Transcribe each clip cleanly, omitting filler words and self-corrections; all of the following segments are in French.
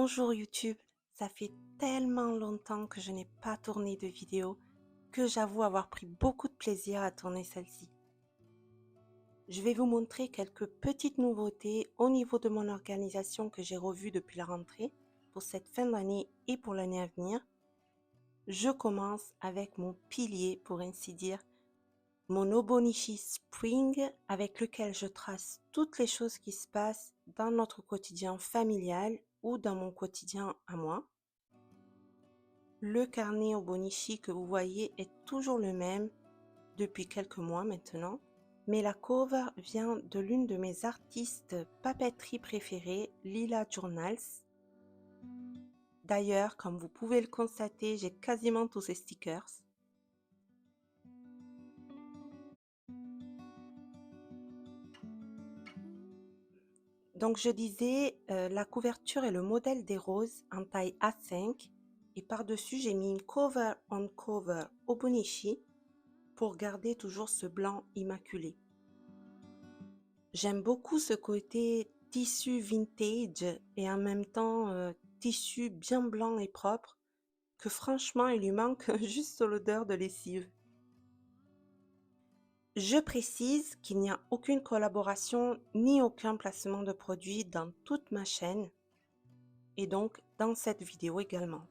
Bonjour YouTube, ça fait tellement longtemps que je n'ai pas tourné de vidéo que j'avoue avoir pris beaucoup de plaisir à tourner celle-ci. Je vais vous montrer quelques petites nouveautés au niveau de mon organisation que j'ai revue depuis la rentrée pour cette fin d'année et pour l'année à venir. Je commence avec mon pilier, pour ainsi dire, mon Obonichi Spring avec lequel je trace toutes les choses qui se passent dans notre quotidien familial ou dans mon quotidien à moi. Le carnet Obonichi que vous voyez est toujours le même depuis quelques mois maintenant, mais la cover vient de l'une de mes artistes papeterie préférées, Lila Journals. D'ailleurs, comme vous pouvez le constater, j'ai quasiment tous ces stickers. Donc je disais, la couverture est le modèle des roses en taille A5 et par-dessus j'ai mis une cover on cover Obonichi pour garder toujours ce blanc immaculé. J'aime beaucoup ce côté tissu vintage et en même temps tissu bien blanc et propre que franchement il lui manque juste l'odeur de lessive. Je précise qu'il n'y a aucune collaboration ni aucun placement de produit dans toute ma chaîne et donc dans cette vidéo également.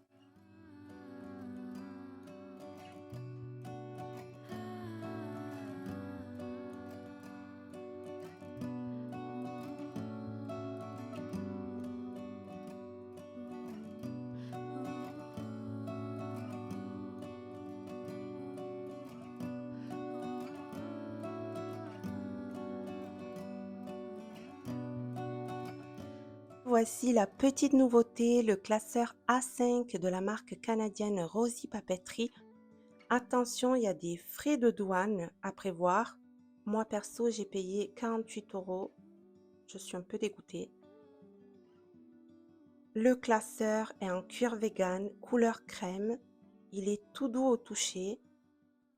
Voici la petite nouveauté, le classeur A5 de la marque canadienne Rosy Papeterie. Attention, il y a des frais de douane à prévoir. Moi perso, j'ai payé 48 €. Je suis un peu dégoûtée. Le classeur est en cuir vegan, couleur crème. Il est tout doux au toucher.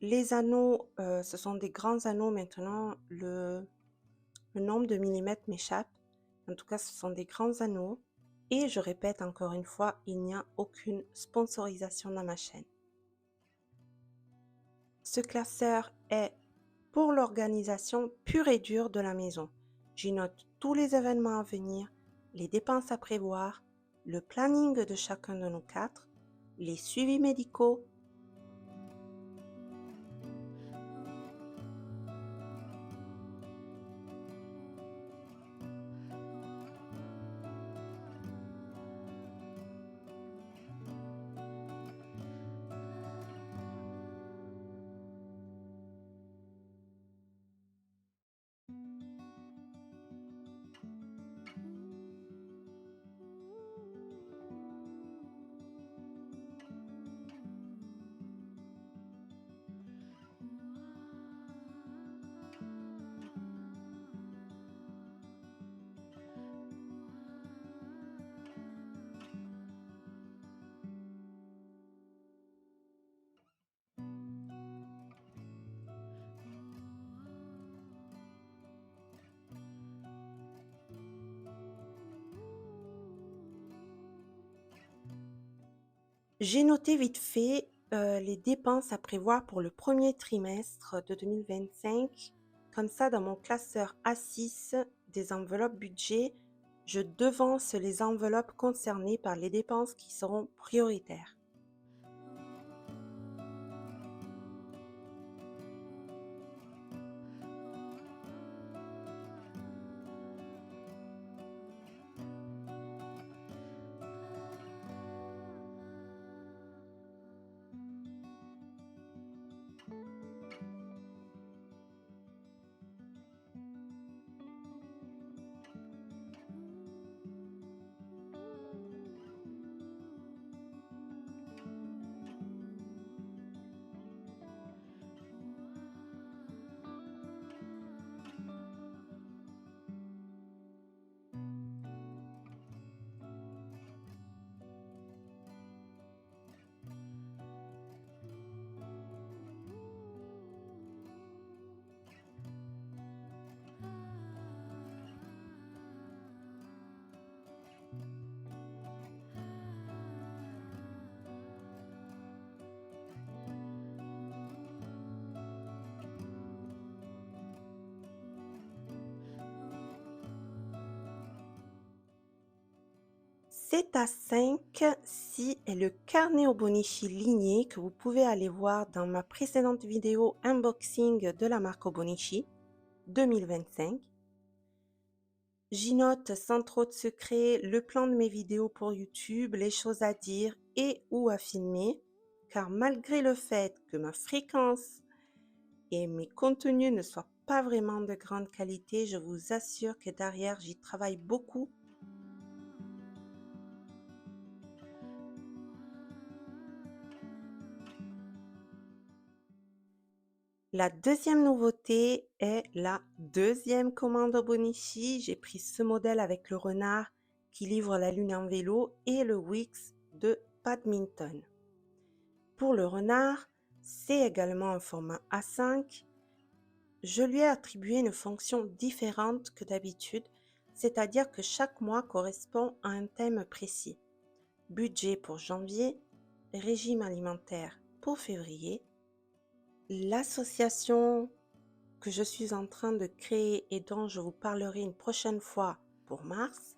Les anneaux, ce sont des grands anneaux maintenant. Le nombre de millimètres m'échappe. En tout cas, ce sont des grands anneaux. Et je répète encore une fois, il n'y a aucune sponsorisation dans ma chaîne. Ce classeur est pour l'organisation pure et dure de la maison. J'y note tous les événements à venir, les dépenses à prévoir, le planning de chacun de nous quatre, les suivis médicaux. J'ai noté vite fait les dépenses à prévoir pour le premier trimestre de 2025. Comme ça, dans mon classeur A6 des enveloppes budget, je devance les enveloppes concernées par les dépenses qui seront prioritaires. Cet A5-ci est le carnet Obonichi ligné que vous pouvez aller voir dans ma précédente vidéo unboxing de la marque Obonichi 2025. J'y note sans trop de secret le plan de mes vidéos pour YouTube, les choses à dire et ou à filmer, car malgré le fait que ma fréquence et mes contenus ne soient pas vraiment de grande qualité, je vous assure que derrière j'y travaille beaucoup. La deuxième nouveauté est la deuxième commande Obonichi. J'ai pris ce modèle avec le renard qui livre la lune en vélo et le Wix de badminton. Pour le renard, c'est également un format A5. Je lui ai attribué une fonction différente que d'habitude, c'est-à-dire que chaque mois correspond à un thème précis. Budget pour janvier, régime alimentaire pour février, l'association que je suis en train de créer et dont je vous parlerai une prochaine fois pour mars,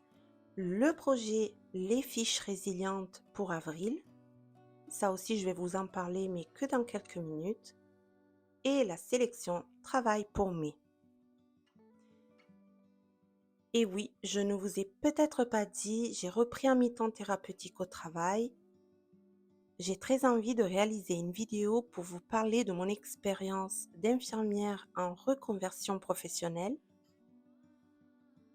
le projet Les fiches résilientes pour avril, ça aussi je vais vous en parler mais que dans quelques minutes, et la sélection travail pour mai. Et oui, je ne vous ai peut-être pas dit, j'ai repris un mi-temps thérapeutique au travail. J'ai très envie de réaliser une vidéo pour vous parler de mon expérience d'infirmière en reconversion professionnelle,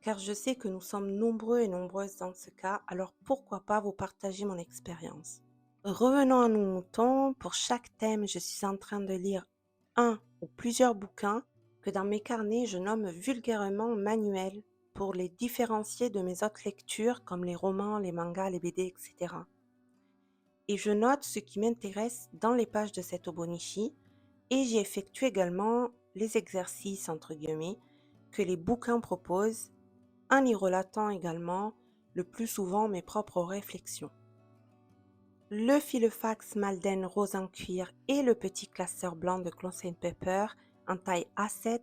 car je sais que nous sommes nombreux et nombreuses dans ce cas, alors pourquoi pas vous partager mon expérience. Revenons à nos moutons, pour chaque thème, je suis en train de lire un ou plusieurs bouquins que dans mes carnets je nomme vulgairement manuels pour les différencier de mes autres lectures comme les romans, les mangas, les BD, etc. Et je note ce qui m'intéresse dans les pages de cet Obonichi et j'y effectue également les exercices entre guillemets que les bouquins proposent en y relatant également le plus souvent mes propres réflexions. Le Filofax Malden rose en cuir et le petit classeur blanc de Close & Pepper en taille A7,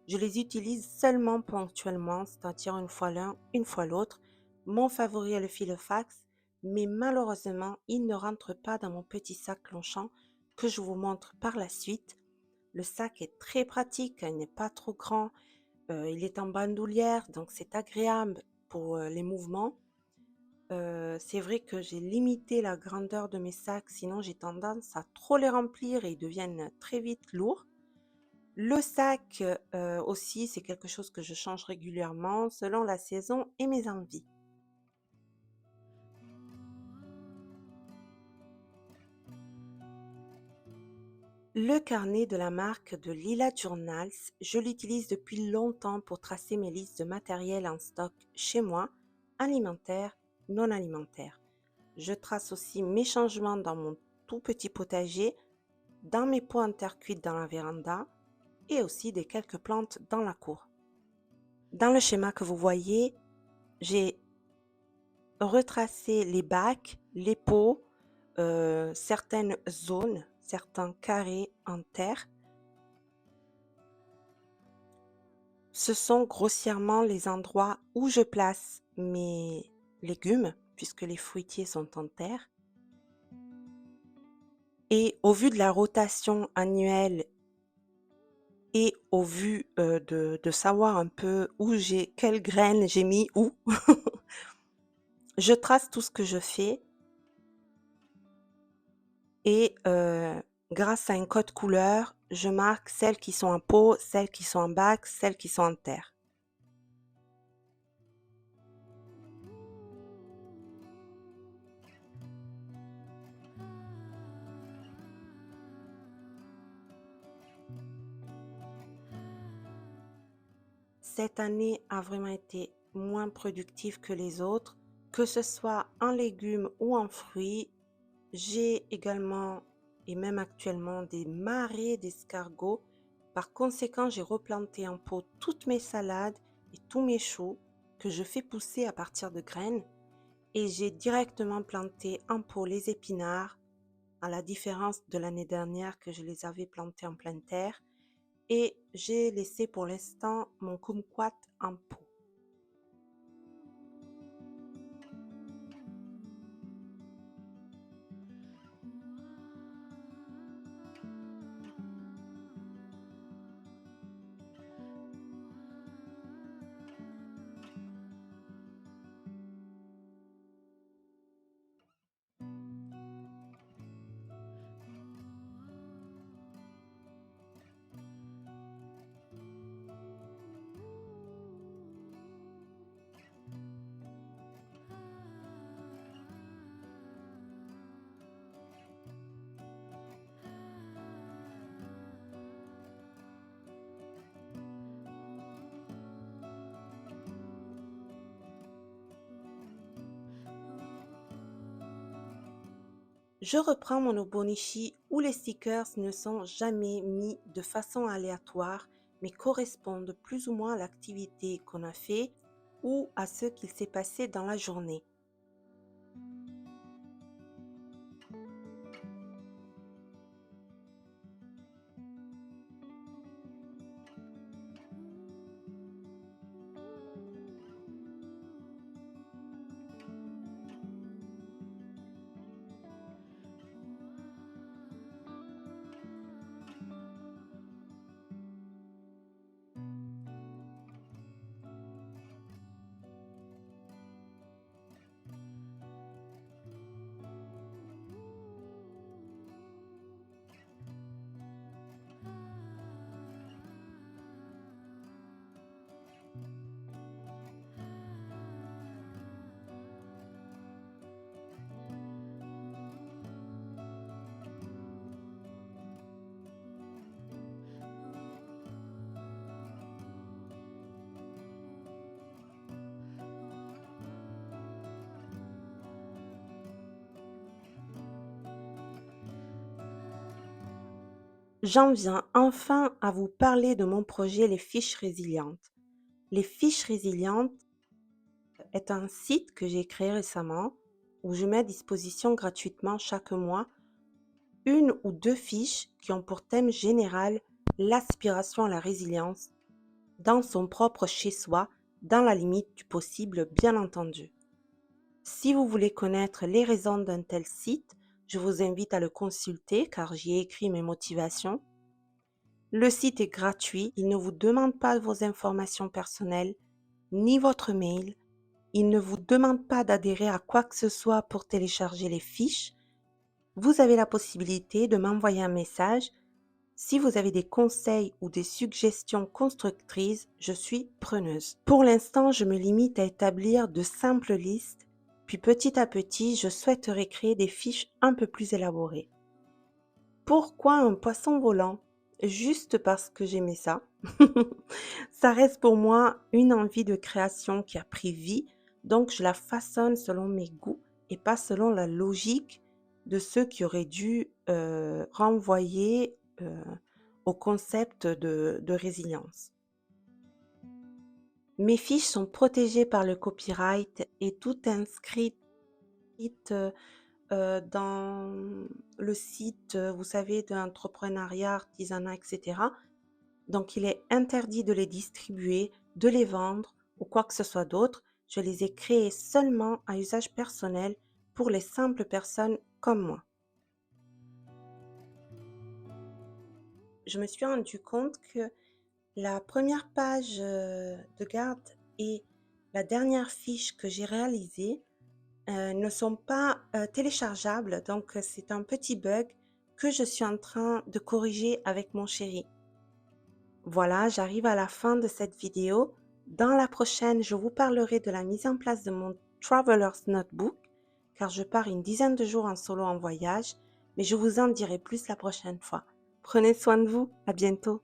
je les utilise seulement ponctuellement, c'est-à-dire une fois l'un, une fois l'autre. Mon favori est le Filofax, mais malheureusement, il ne rentre pas dans mon petit sac Longchamp que je vous montre par la suite. Le sac est très pratique, il n'est pas trop grand, il est en bandoulière, donc c'est agréable pour les mouvements. C'est vrai que j'ai limité la grandeur de mes sacs, sinon j'ai tendance à trop les remplir et ils deviennent très vite lourds. Le sac aussi, c'est quelque chose que je change régulièrement selon la saison et mes envies. Le carnet de la marque de Lila Journals, je l'utilise depuis longtemps pour tracer mes listes de matériel en stock chez moi, alimentaire, non alimentaire. Je trace aussi mes changements dans mon tout petit potager, dans mes pots en terre cuite dans la véranda et aussi des quelques plantes dans la cour. Dans le schéma que vous voyez, j'ai retracé les bacs, les pots, certaines zones, certains carrés en terre. Ce sont grossièrement les endroits où je place mes légumes, puisque les fruitiers sont en terre. Et au vu de la rotation annuelle et au vu de savoir un peu où quelles graines j'ai mis où, je trace tout ce que je fais et grâce à un code couleur, je marque celles qui sont en pot, celles qui sont en bac, celles qui sont en terre. Cette année a vraiment été moins productive que les autres, que ce soit en légumes ou en fruits. J'ai également, et même actuellement, des marées d'escargots. Par conséquent, j'ai replanté en pot toutes mes salades et tous mes choux que je fais pousser à partir de graines. Et j'ai directement planté en pot les épinards, à la différence de l'année dernière que je les avais plantés en pleine terre. Et j'ai laissé pour l'instant mon kumquat en pot. Je reprends mon Obonichi où les stickers ne sont jamais mis de façon aléatoire, mais correspondent plus ou moins à l'activité qu'on a fait ou à ce qu'il s'est passé dans la journée. J'en viens enfin à vous parler de mon projet Les Fiches Résilientes. Les Fiches Résilientes est un site que j'ai créé récemment où je mets à disposition gratuitement chaque mois une ou deux fiches qui ont pour thème général l'aspiration à la résilience dans son propre chez-soi, dans la limite du possible, bien entendu. Si vous voulez connaître les raisons d'un tel site, je vous invite à le consulter car j'y ai écrit mes motivations. Le site est gratuit, il ne vous demande pas vos informations personnelles ni votre mail. Il ne vous demande pas d'adhérer à quoi que ce soit pour télécharger les fiches. Vous avez la possibilité de m'envoyer un message. Si vous avez des conseils ou des suggestions constructrices, je suis preneuse. Pour l'instant, je me limite à établir de simples listes, puis petit à petit, je souhaiterais créer des fiches un peu plus élaborées. Pourquoi un poisson volant? Juste parce que j'aimais ça. Ça reste pour moi une envie de création qui a pris vie, donc je la façonne selon mes goûts et pas selon la logique de ceux qui auraient dû renvoyer au concept de résilience. Mes fiches sont protégées par le copyright et tout inscrit dans le site, vous savez, d'entrepreneuriat, artisanat, etc. Donc, il est interdit de les distribuer, de les vendre ou quoi que ce soit d'autre. Je les ai créés seulement à usage personnel pour les simples personnes comme moi. Je me suis rendu compte que la première page de garde et la dernière fiche que j'ai réalisée ne sont pas téléchargeables. Donc, c'est un petit bug que je suis en train de corriger avec mon chéri. Voilà, j'arrive à la fin de cette vidéo. Dans la prochaine, je vous parlerai de la mise en place de mon Traveler's Notebook, car je pars une dizaine de jours en solo en voyage, mais je vous en dirai plus la prochaine fois. Prenez soin de vous, à bientôt.